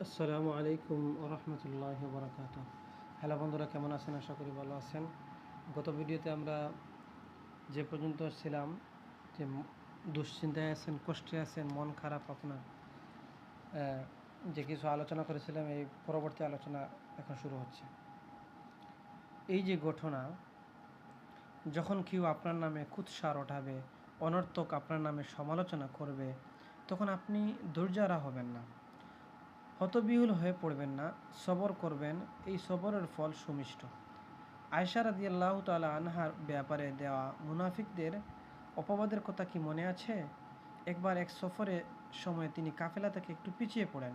আসসালামু আলাইকুম রহমতুল্লাহ বরকাত। হ্যালো বন্ধুরা, কেমন আছেন? আশা করি ভালো আছেন। গত ভিডিওতে আমরা যে পর্যন্ত ছিলাম যে দুশ্চিন্তায় আছেন, কষ্টে আছেন, মন খারাপ আপনার, যে কিছু আলোচনা করেছিলাম, এই পরবর্তী আলোচনা এখন শুরু হচ্ছে। এই যে ঘটনা, যখন কেউ আপনার নামে কুৎসার ওঠাবে, অনর্থক আপনার নামে সমালোচনা করবে, তখন আপনি ধৈর্যহারা হবেন না, হতবিহুল হয়ে পড়বেন না, সবর করবেন। এই সবরের ফল সুমিষ্ট। আয়েশা রাদিয়াল্লাহু তাআলা আনহার ব্যাপারে দেওয়া মুনাফিকদের অপবাদের কথা কি মনে আছে? একবার এক সফরে সময় তিনি কাফেলা থেকে একটু পিছিয়ে পড়েন।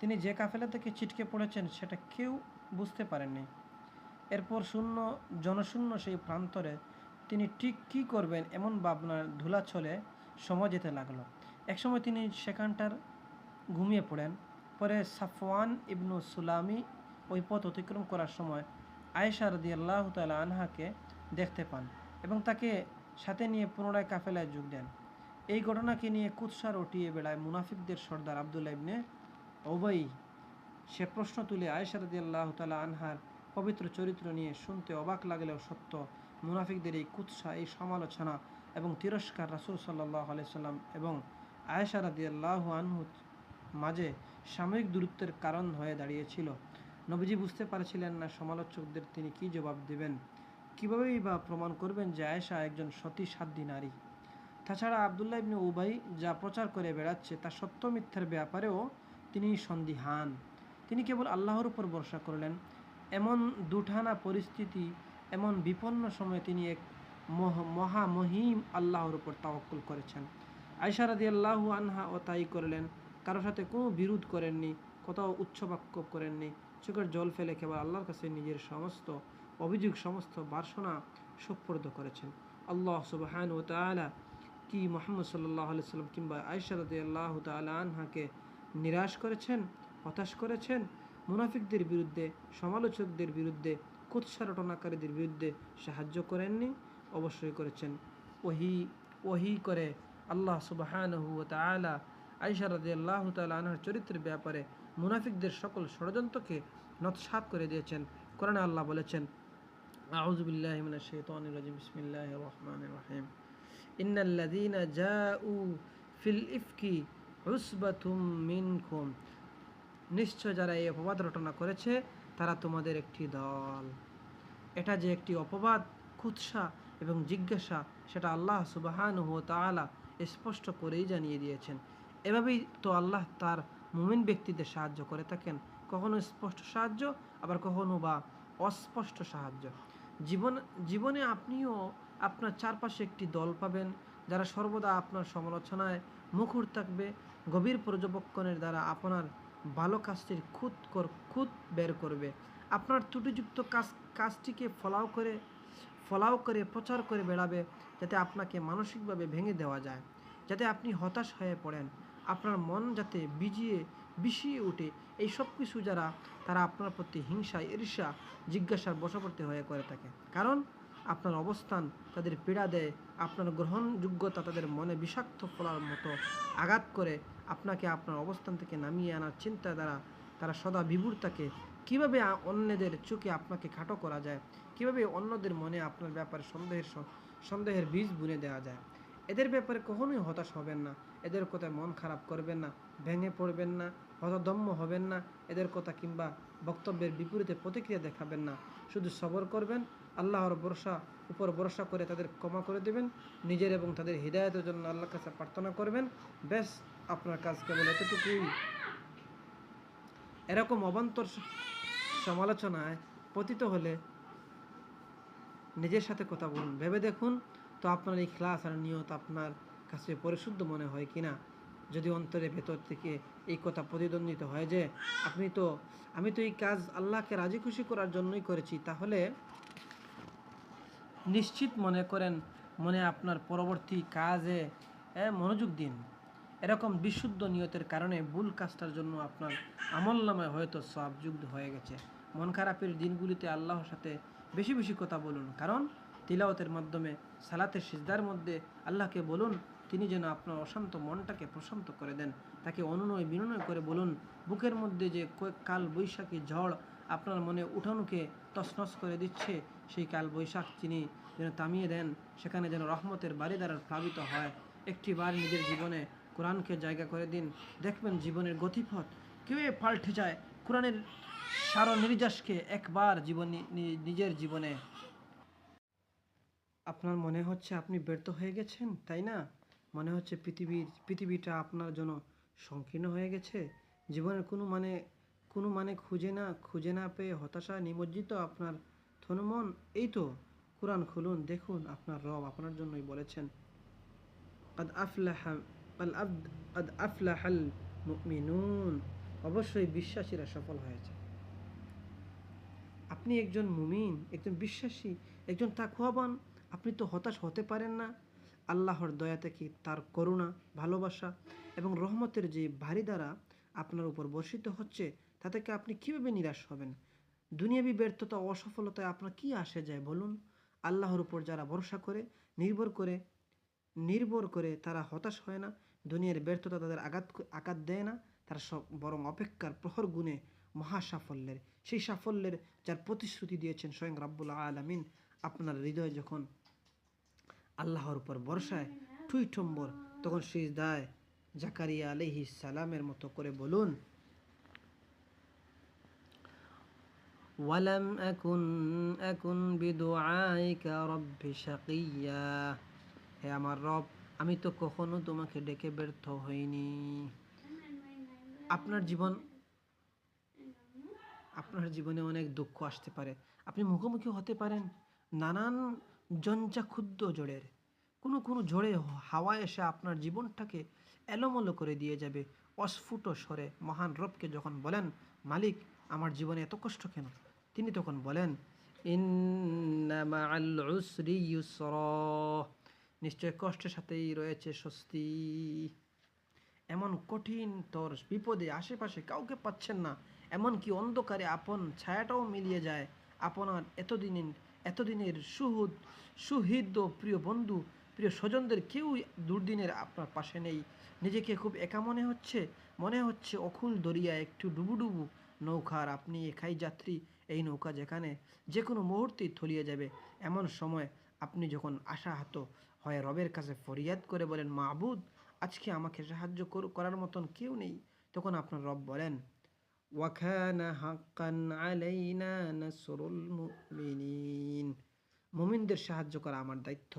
তিনি যে কাফেলা থেকে ছিটকে পড়েছেন সেটা কেউ বুঝতে পারেননি। এরপর জনশূন্য সেই প্রান্তরে তিনি ঠিক কী করবেন এমন ভাবনার ধুলাছলে সময় যেতে লাগলো। একসময় তিনি সেখানটার ঘুমিয়ে পড়েন। পরে সাফওয়ান ইবনু সুলামি ওই পথ অতিক্রম করার সময় আয়েশা রাদিয়াল্লাহু তাআলা আনহাকে দেখতে পান এবং তাকে সাথে নিয়ে পুনরায় কাফেলায় যোগ দেন। এই ঘটনাকে নিয়ে কুৎসার উঠিয়ে বেড়ায় মুনাফিকদের সর্দার আবদুল্লাহ ইবনে উবাই। সে প্রশ্ন তুলে আয়েশা রাদিয়াল্লাহু তাআলা আনহার পবিত্র চরিত্র নিয়ে শুনতে অবাক লাগলেও সত্য, মুনাফিকদের এই কুৎসা, এই সমালোচনা এবং তিরস্কার রাসূল সাল্লাল্লাহু আলাইহি সাল্লাম এবং আয়েশা রাদিয়াল্লাহু আনহু মাঝে সাময়িক দূরত্বের কারণ হয়ে দাঁড়িয়েছিল। নবীজি বুঝতে পারছিলেন না সমালোচকদের তিনি কী জবাব দেবেন, কীভাবেই বা প্রমাণ করবেন যে আয়েশা একজন সতী সাধ্বী নারী। তাছাড়া আবদুল্লাহ ইবনে উবাই যা প্রচার করে বেড়াচ্ছে তা সত্য মিথ্যার ব্যাপারেও তিনি সন্দিহান। তিনি কেবল আল্লাহর উপর ভরসা করলেন। এমন দুঠানা পরিস্থিতি, এমন বিপন্ন সময়ে তিনি এক মহামহিম আল্লাহর উপর তাওয়াক্কুল করেছেন। আয়েশা রাদিয়াল্লাহু আনহা ও তাই করলেন। কারোর সাথে কোনো বিরোধ করেননি, কোথাও উচ্চবাক্য করেননি, চোখের জল ফেলে কেবল আল্লাহর কাছে নিজের সমস্ত অভিযোগ, সমস্ত বাসনা সুপর্দ করেছেন। আল্লাহ সুবহানাহু ওয়া তাআলা কি মুহাম্মদ সাল্লাল্লাহু আলাইহি সাল্লাম কিংবা আয়েশা রাদিয়াল্লাহু তাআলা আনহাকে নিরাশ করেছেন, হতাশ করেছেন? মুনাফিকদের বিরুদ্ধে, সমালোচকদের বিরুদ্ধে, কুৎসা রটনাকারীদের বিরুদ্ধে সাহায্য করেননি? অবশ্যই করেছেন। ওহি করে আল্লাহ সুবহানাহু ওয়া তাআলা আয়েশা রাদিয়াল্লাহু তাআলা আনহার চরিত্রের ব্যাপারে মুনাফিকদের সকল ষড়যন্ত্রকে নতসাৎ করে দিয়েছেন। কোরআনে আল্লাহ বলেছেন, আউযু বিল্লাহি মিনাশ শাইতানির রাজিম, বিসমিল্লাহির রহমানির রহিম, ইন্নাল্লাযীনা জাউ ফিল ইফকি উসবাতুম মিনকুম, নিশ্চয় যারা এই অপবাদ রটনা করেছে তারা তোমাদের একটি দল। এটা যে একটি অপবাদ, কুৎসা এবং জিজ্ঞাসা, সেটা আল্লাহ সুবহানাহু ওয়া তাআলা স্পষ্ট করেই জানিয়ে দিয়েছেন। এভাবেই তো আল্লাহ তার মুমিন ব্যক্তিদের সাহায্য করে থাকেন, কখনো স্পষ্ট সাহায্য, আবার কখনো বা অস্পষ্ট সাহায্য। জীবনে আপনিও আপনার চারপাশে একটি দল পাবেন যারা সর্বদা আপনার সমালোচনায় মুখর থাকবে, গভীর পর্যবেক্ষণের দ্বারা আপনার ভালো কাজটির খুঁত বের করবে, আপনার ত্রুটিযুক্ত কাজটিকে ফলাও করে প্রচার করে বেড়াবে, যাতে আপনাকে মানসিকভাবে ভেঙে দেওয়া যায়, যাতে আপনি হতাশ হয়ে পড়েন, আপনার মন যাতে বিষিয়ে ওঠে। এই সব কিছু তারা আপনার প্রতি হিংসা, ঈর্ষা, জিজ্ঞাসার বশবর্তী হয়ে করে থাকে। কারণ আপনার অবস্থান তাদের পীড়া দেয়, আপনার গ্রহণযোগ্যতা তাদের মনে বিষাক্ত ফলার মতো আঘাত করে, আপনাকে আপনার অবস্থান থেকে নামিয়ে আনার চিন্তা দ্বারা তারা সদা বিভোর থাকে। কীভাবে অন্যদের চোখে আপনাকে খাটো করা যায়, কীভাবে অন্যদের মনে আপনার ব্যাপারে সন্দেহের বীজ বুনে দেওয়া যায়। এদের ব্যাপারে কখনোই হতাশ হবেন না, এদের কথায় মন খারাপ করবেন না, ভেঙে পড়বেন না, হতদম্য হবেন না, এদের কথা কিংবা বক্তব্যের বিপরীতে প্রতিক্রিয়া দেখাবেন না। শুধু সবর করবেন, আল্লাহর উপর ভরসা করে তাদের ক্ষমা করে দেবেন, নিজের এবং তাদের হিদায়াতের জন্য আল্লাহর কাছে প্রার্থনা করবেন। ব্যাস, আপনার কাজ কেবল এতটুকুই। এরকম অবান্তর সমালোচনায় পতিত হলে নিজের সাথে কথা বলুন, ভেবে দেখুন তো আপনার এই ক্লাস আর নিয়ত আপনার কাছে পরিশুদ্ধ মনে হয় কিনা। যদি অন্তরের ভেতর থেকে এই কথা প্রতিদ্বন্দ্বিত হয় যে আমি তো এই কাজ আল্লাহকে রাজি খুশি করার জন্যই করেছি, তাহলে নিশ্চিত মনে আপনার পরবর্তী কাজে মনোযোগ দিন। এরকম বিশুদ্ধ নিয়তের কারণে ভুল কাজটার জন্য আপনার আমলনামায় হয়তো সওয়াব যুক্ত হয়ে গেছে। মন খারাপের দিনগুলিতে আল্লাহর সাথে বেশি কথা বলুন, কারণ তিলাওয়াতের মাধ্যমে সালাতের সিজদার মধ্যে আল্লাহকে বলুন, তিনি যেন আপনার অশান্ত মনটাকে প্রশান্ত করে দেন। তাকে অনুনয় বিনয় করে বলুন, বুকের মধ্যে যে কাল বৈশাখী ঝড় আপনার মনে উঠানুকে তছনছ করে দিচ্ছে, সেই কাল বৈশাখ তিনি যেন থামিয়ে দেন, সেখানে যেন রহমতের বাড়ি দ্বারা প্লাবিত হয়। একটি বার নিজের জীবনে কোরআনকে জায়গা করে দিন, দেখবেন জীবনের গতিপথ কীভাবে পাল্টে যায়। কোরআনের সার নির্যাসকে একবার নিজের জীবনে আপনার মনে হচ্ছে আপনি ব্যর্থ হয়ে গেছেন, তাই না? মনে হচ্ছে পৃথিবীটা আপনার জন্য সংকীর্ণ হয়ে গেছে। জীবনের কোনো মানে খুঁজে না পেয়ে হতাশা নিমজ্জিত আপনার মন। এই তো কোরআন খুলুন, দেখুন আপনার রব আপনার জন্যই বলেছেন, قد أفلح قد أفلح المؤمنون, অবশ্যই বিশ্বাসীরা সফল হয়েছে। আপনি একজন মুমিন, একজন বিশ্বাসী, একজন তাকওয়াবান, আপনি তো হতাশ হতে পারেন না। আল্লাহর দয়া থেকে, তার করুণা, ভালোবাসা এবং রহমতের যে ভারী দ্বারা আপনার উপর বর্ষিত হচ্ছে, তা থেকে আপনি কীভাবে নিরাশ হবেন? দুনিয়াবি ব্যর্থতা, অসফলতায় আপনার কী আসে যায় বলুন? আল্লাহর উপর যারা ভরসা করে, নির্ভর করে তারা হতাশ হয় না। দুনিয়ার ব্যর্থতা তাদের আঘাত দেয় না, তারা সব বরং অপেক্ষার প্রহর গুণে মহা সাফল্যের, সেই সাফল্যের যার প্রতিশ্রুতি দিয়েছেন স্বয়ং রাব্বুল আলামিন। আপনার হৃদয় যখন আল্লাহর উপর ভরসায় টুইটম্বর, তখন সিজদায় জাকারিয়া আলাইহিস সালামের মতো করে বলুন, ওয়ালাম আকুন বিদুআইকা রাব্বি শাকিয়্যা, হে আমার রব, আমি তো কখনো তোমাকে ডেকে ব্যর্থ হইনি। আপনার জীবনে অনেক দুঃখ আসতে পারে, আপনি মুখোমুখি হতে পারেন নানান জঞ্জাক্ষুদ্র ঝড়ের। কোনো ঝড়ে হাওয়া এসে আপনার জীবনটাকে এলোমেলো করে দিয়ে যাবে। অস্ফুট স্বরে মহান রবকে যখন বলেন, মালিক, আমার জীবনে এত কষ্ট কেন? তিনি তখন বলেন, ইন্না মাআল উসরি ইউসরা, নিশ্চয় কষ্টের সাথেই রয়েছে স্বস্তি। এমন কঠিন তোর বিপদে আশেপাশে কাউকে পাচ্ছেন না, এমনকি অন্ধকারে আপন ছায়াটাও মিলিয়ে যায়। আপনার এতদিনের সুহৃদ প্রিয় বন্ধু, প্রিয় স্বজনদের কেউ দুর্দিনের আপনার পাশে নেই। নিজেকে খুব একা মনে হচ্ছে অকুল দরিয়া একটু ডুবু নৌকার আপনি একাই যাত্রী। এই নৌকা যেখানে যে কোনো মুহূর্তেই তলিয়ে যাবে। এমন সময় আপনি যখন আশাহত হয়ে রবের কাছে ফরিয়াদ করে বলেন, মাবুদ, আজকে আমাকে সাহায্য করার মতন কেউ নেই, তখন আপনার রব বলেন, ওয়াকানা হাক্কান আলাইনা নাসরুল মুমিনিন, মুমিনদের সাহায্য করা আমার দায়িত্ব।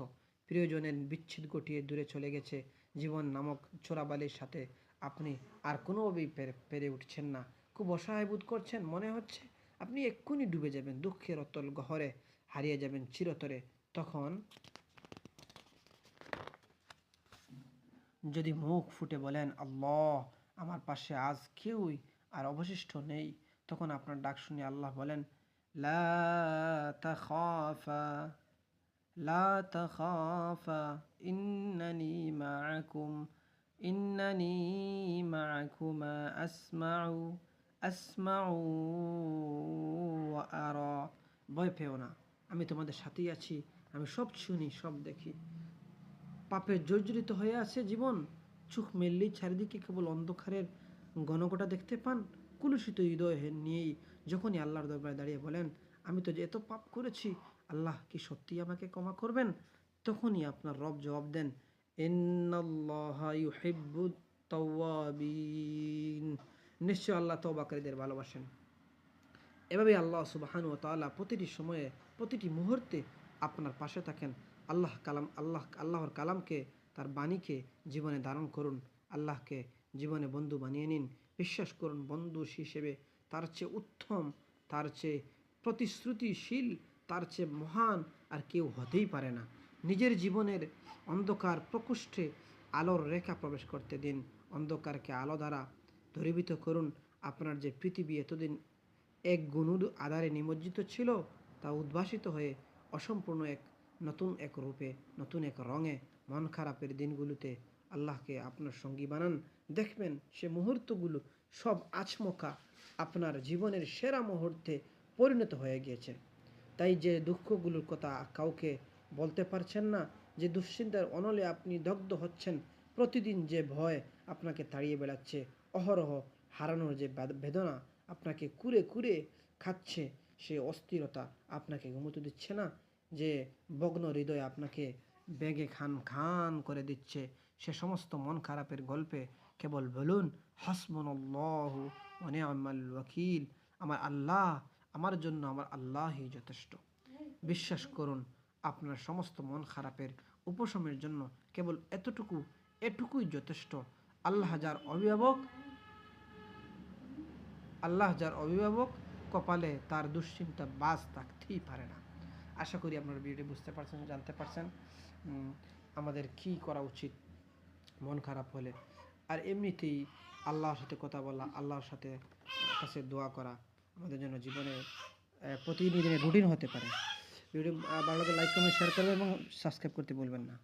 প্রিয়জনের বিচ্ছেদ ঘটিয়ে দূরে চলে গেছে জীবন নামক চোরাবালির সাথে, আপনি আর কোনোভাবেই পেরে উঠছেন না, খুব অসহায় বোধ করছেন, মনে হচ্ছে আপনি এক্ষুনি ডুবে যাবেন, দুঃখের অতল গহরে হারিয়ে যাবেন চিরতরে। তখন যদি মুখ ফুটে বলেন, আল্লাহ, আমার পাশে আজ কেউই আর অবশিষ্ট নেই, তখন আপনার ডাক শুনে আল্লাহ বলেন, লা তাখাফা লা তাখাফা ইন্নানি মাআকুমা আসমাউ ওয়া আরা, ভয় পেও না, আমি তোমাদের সাথেই আছি, আমি সব শুনি, সব দেখি। পাপে জর্জরিত হয়ে আছে জীবন, চোখ মেললেই চারিদিকে কেবল অন্ধকারের ঘনঘটা দেখতে পান। কুলুষিত হৃদয় নিয়েই যখনই আল্লাহর দরবারে দাঁড়িয়ে বলেন, আমি তো যে এত পাপ করেছি, আল্লাহ কি সত্যি আমাকে ক্ষমা করবেন? তখনই আপনার রব জবাব দেন, ইন্নাল্লাহা ইউহিব্বুত তাওয়াবিন, নিশ্চয় আল্লাহ তওবাকারীদের ভালোবাসেন। এভাবে আল্লাহ সুবহানাহু ওয়া তাআলা প্রতিটি সময়ে, প্রতিটি মুহূর্তে আপনার পাশে থাকেন। আল্লাহর কালামকে, তার বাণীকে জীবনে ধারণ করুন। আল্লাহকে জীবনে বন্ধু বানিয়ে নিন। বিশ্বাস করুন, বন্ধু হিসেবে তার চেয়ে উত্তম, তার চেয়ে প্রতিশ্রুতিশীল, তার চেয়ে মহান আর কেউ হতেই পারে না। নিজের জীবনের অন্ধকার প্রকোষ্ঠে আলোর রেখা প্রবেশ করতে দিন। অন্ধকারকে আলো দ্বারা দূরীভূত করুন। আপনার যে পৃথিবী এতদিন এক গুণুর আধারে নিমজ্জিত ছিল, তা উদ্ভাসিত হয়ে অসম্পূর্ণ নতুন এক রূপে, নতুন এক রঙে, মন খারাপের দিনগুলোতে আল্লাহকে আপনার সঙ্গী বানান। দেখবেন সে মুহূর্তগুলো সব আচমকা আপনার জীবনের সেরা মুহূর্তে পরিণত হয়ে গিয়েছে। তাই যে দুঃখগুলোর কথা কাউকে বলতে পারছেন না, যে দুশ্চিন্তার অনলে আপনি দগ্ধ হচ্ছেন, প্রতিদিন যে ভয় আপনাকে তাড়িয়ে বেড়াচ্ছে, অহরহ হারানোর যে বেদনা আপনাকে কুরে কুরে খাচ্ছে, সে অস্থিরতা আপনাকে ঘুমোতে দিচ্ছে না, যে বগ্ন হৃদয় আপনাকে বেগে খান খান করে দিচ্ছে, সে সমস্ত মন খারাপের গল্পে কেবল বলুন হাসবুনাল্লাহু ওয়া নি'মাল ওয়াকিল, আমার আল্লাহ, আমার জন্য আমার আল্লাহই যথেষ্ট। বিশ্বাস করুন, আপনার সমস্ত মন খারাপের উপশমের জন্য কেবল এটুকুই যথেষ্ট। আল্লাহ যার অভিভাবক আল্লাহ যার অভিভাবক, কপালে তার দুশ্চিন্তা বাজ থাকতেই পারে না। আশা করি আপনারা ভিডিওটি বুঝতে পারছেন, জানতে পারছেন আমাদের কি করা উচিত মন খারাপ হলে। আর এমনিতেই আল্লাহর সাথে কথা বলা, আল্লাহর সাথে কাছে দোয়া করা আমাদের জন্য জীবনে প্রতিদিনের রুটিন হতে পারে। ভিডিও ভালো লাগলে লাইক কমেন্ট শেয়ার করবেন এবং সাবস্ক্রাইব করতে ভুলবেন না।